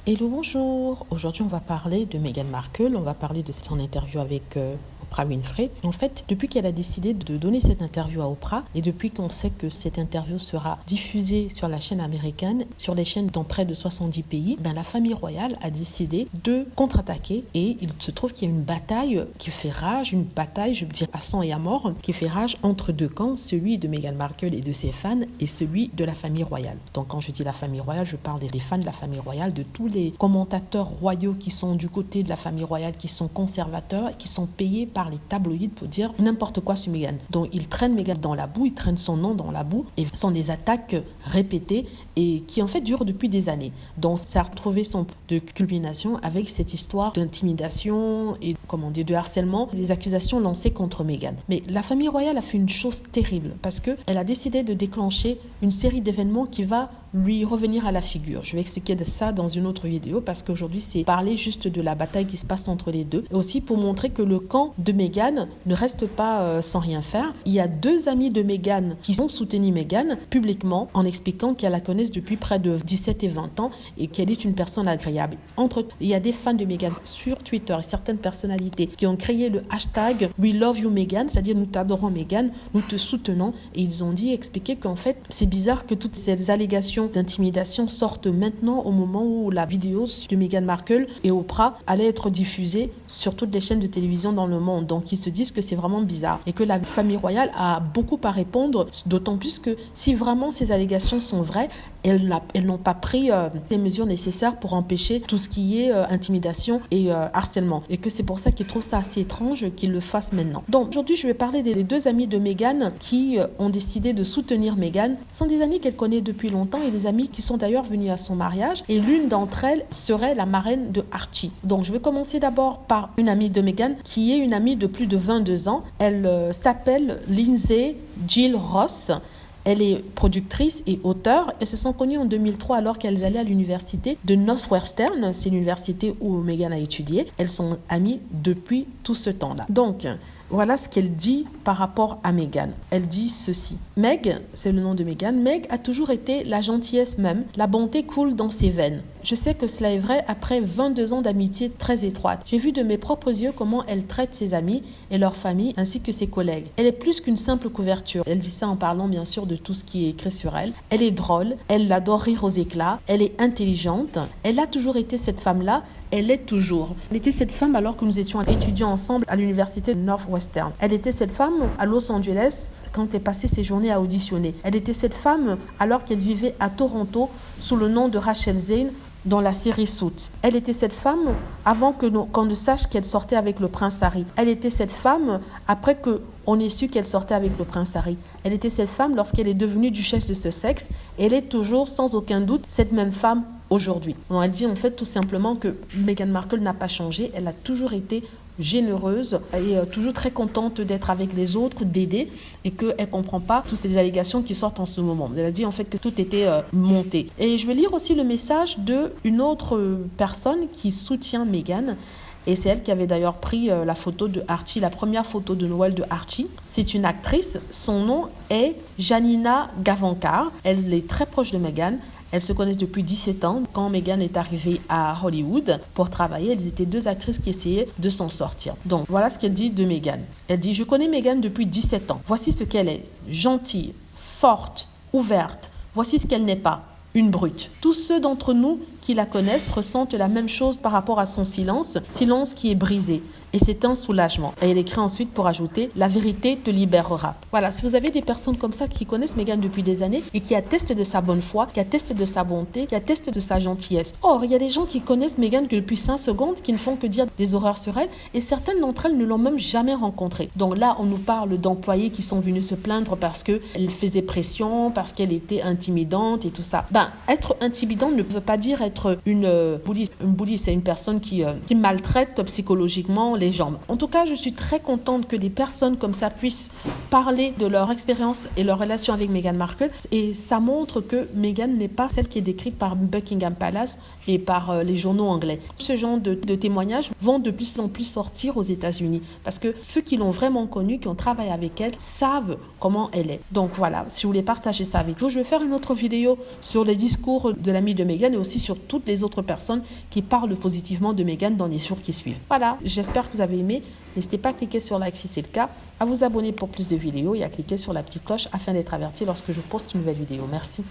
Hello, bonjour. Aujourd'hui, on va parler de Meghan Markle. On va parler de son interview avec Oprah Winfrey. En fait, depuis qu'elle a décidé de donner cette interview à Oprah et depuis qu'on sait que cette interview sera diffusée sur la chaîne américaine, sur les chaînes dans près de 70 pays, la famille royale a décidé de contre-attaquer et il se trouve qu'il y a une bataille qui fait rage, une bataille, je veux dire, à sang et à mort, qui fait rage entre deux camps, celui de Meghan Markle et de ses fans et celui de la famille royale. Donc quand je dis la famille royale, je parle des fans de la famille royale, de tous les commentateurs royaux qui sont du côté de la famille royale, qui sont conservateurs et qui sont payés par les tabloïds pour dire n'importe quoi sur Meghan. Donc ils traînent Meghan dans la boue, ils traînent son nom dans la boue et ce sont des attaques répétées et qui en fait durent depuis des années. Donc ça a retrouvé son de culmination avec cette histoire d'intimidation et de harcèlement, des accusations lancées contre Meghan. Mais la famille royale a fait une chose terrible parce qu'elle a décidé de déclencher une série d'événements qui va lui revenir à la figure. Je vais expliquer de ça dans une autre vidéo parce qu'aujourd'hui c'est parler juste de la bataille qui se passe entre les deux et aussi pour montrer que le camp de Meghan ne reste pas sans rien faire. Il y a deux amis de Meghan qui ont soutenu Meghan publiquement en expliquant qu'elle la connaissent depuis près de 17 et 20 ans et qu'elle est une personne agréable. Il y a des fans de Meghan sur Twitter et certaines personnalités qui ont créé le hashtag We Love You Meghan, c'est-à-dire nous t'adorons Meghan, nous te soutenons et ils ont expliqué qu'en fait c'est bizarre que toutes ces allégations d'intimidation sortent maintenant au moment où la vidéo de Meghan Markle et Oprah allait être diffusée sur toutes les chaînes de télévision dans le monde. Donc ils se disent que c'est vraiment bizarre et que la famille royale a beaucoup à répondre, d'autant plus que si vraiment ces allégations sont vraies, elles n'ont pas pris les mesures nécessaires pour empêcher tout ce qui est intimidation et harcèlement. Et que c'est pour ça qu'ils trouvent ça assez étrange qu'ils le fassent maintenant. Donc aujourd'hui, je vais parler des deux amis de Meghan qui ont décidé de soutenir Meghan. Ce sont des amis qu'elle connaît depuis longtemps et des amis qui sont d'ailleurs venus à son mariage. Et l'une d'entre elles serait la marraine de Archie. Donc je vais commencer d'abord par une amie de Meghan qui est une amie de plus de 22 ans. Elle s'appelle Lindsay Gill Ross. Elle est productrice et auteure. Elles se sont connues en 2003 alors qu'elles allaient à l'université de Northwestern. C'est l'université où Meghan a étudié. Elles sont amies depuis tout ce temps-là. Donc, voilà ce qu'elle dit par rapport à Meghan. Elle dit ceci. Meg, c'est le nom de Meghan, Meg a toujours été la gentillesse même, la bonté coule dans ses veines. Je sais que cela est vrai après 22 ans d'amitié très étroite. J'ai vu de mes propres yeux comment elle traite ses amis et leur famille ainsi que ses collègues. Elle est plus qu'une simple couverture. Elle dit ça en parlant bien sûr de tout ce qui est écrit sur elle. Elle est drôle, elle adore rire aux éclats, elle est intelligente. Elle a toujours été cette femme-là. Elle est toujours. Elle était cette femme alors que nous étions étudiants ensemble à l'université de Northwestern. Elle était cette femme à Los Angeles quand elle passait ses journées à auditionner. Elle était cette femme alors qu'elle vivait à Toronto sous le nom de Rachel Zane dans la série Suits. Elle était cette femme avant qu'on ne sache qu'elle sortait avec le prince Harry. Elle était cette femme après qu'on ait su qu'elle sortait avec le prince Harry. Elle était cette femme lorsqu'elle est devenue duchesse de Sussex. Elle est toujours, sans aucun doute, cette même femme aujourd'hui. Donc elle dit en fait tout simplement que Meghan Markle n'a pas changé. Elle a toujours été généreuse et toujours très contente d'être avec les autres, d'aider et qu'elle ne comprend pas toutes ces allégations qui sortent en ce moment. Elle a dit en fait que tout était monté. Et je vais lire aussi le message d'une autre personne qui soutient Meghan. Et c'est elle qui avait d'ailleurs pris la photo de Archie, la première photo de Noël de Archie. C'est une actrice, son nom est Janina Gavankar. Elle est très proche de Meghan. Elles se connaissent depuis 17 ans. Quand Meghan est arrivée à Hollywood pour travailler, elles étaient deux actrices qui essayaient de s'en sortir. Donc voilà ce qu'elle dit de Meghan. Elle dit « Je connais Meghan depuis 17 ans. Voici ce qu'elle est. Gentille, forte, ouverte. Voici ce qu'elle n'est pas. Une brute. Tous ceux d'entre nous qui la connaissent ressentent la même chose par rapport à son silence qui est brisé. Et c'est un soulagement. Et elle écrit ensuite pour ajouter « La vérité te libérera ». Voilà, si vous avez des personnes comme ça qui connaissent Meghan depuis des années et qui attestent de sa bonne foi, qui attestent de sa bonté, qui attestent de sa gentillesse. Or, il y a des gens qui connaissent Meghan que depuis 5 secondes, qui ne font que dire des horreurs sur elle et certaines d'entre elles ne l'ont même jamais rencontrée. Donc là, on nous parle d'employés qui sont venus se plaindre parce qu'elle faisait pression, parce qu'elle était intimidante et tout ça. Être intimidante ne veut pas dire être une bully. Une bully, c'est une personne qui maltraite psychologiquement les jambes. En tout cas, je suis très contente que des personnes comme ça puissent parler de leur expérience et leur relation avec Meghan Markle. Et ça montre que Meghan n'est pas celle qui est décrite par Buckingham Palace et par les journaux anglais. Ce genre de témoignages vont de plus en plus sortir aux États-Unis parce que ceux qui l'ont vraiment connue, qui ont travaillé avec elle, savent comment elle est. Donc voilà, si vous voulez partager ça avec vous, je vais faire une autre vidéo sur les discours de l'ami de Meghan et aussi sur toutes les autres personnes qui parlent positivement de Meghan dans les jours qui suivent. Voilà, j'espère que vous avez aimé. N'hésitez pas à cliquer sur like si c'est le cas, à vous abonner pour plus de vidéos et à cliquer sur la petite cloche afin d'être averti lorsque je poste une nouvelle vidéo. Merci.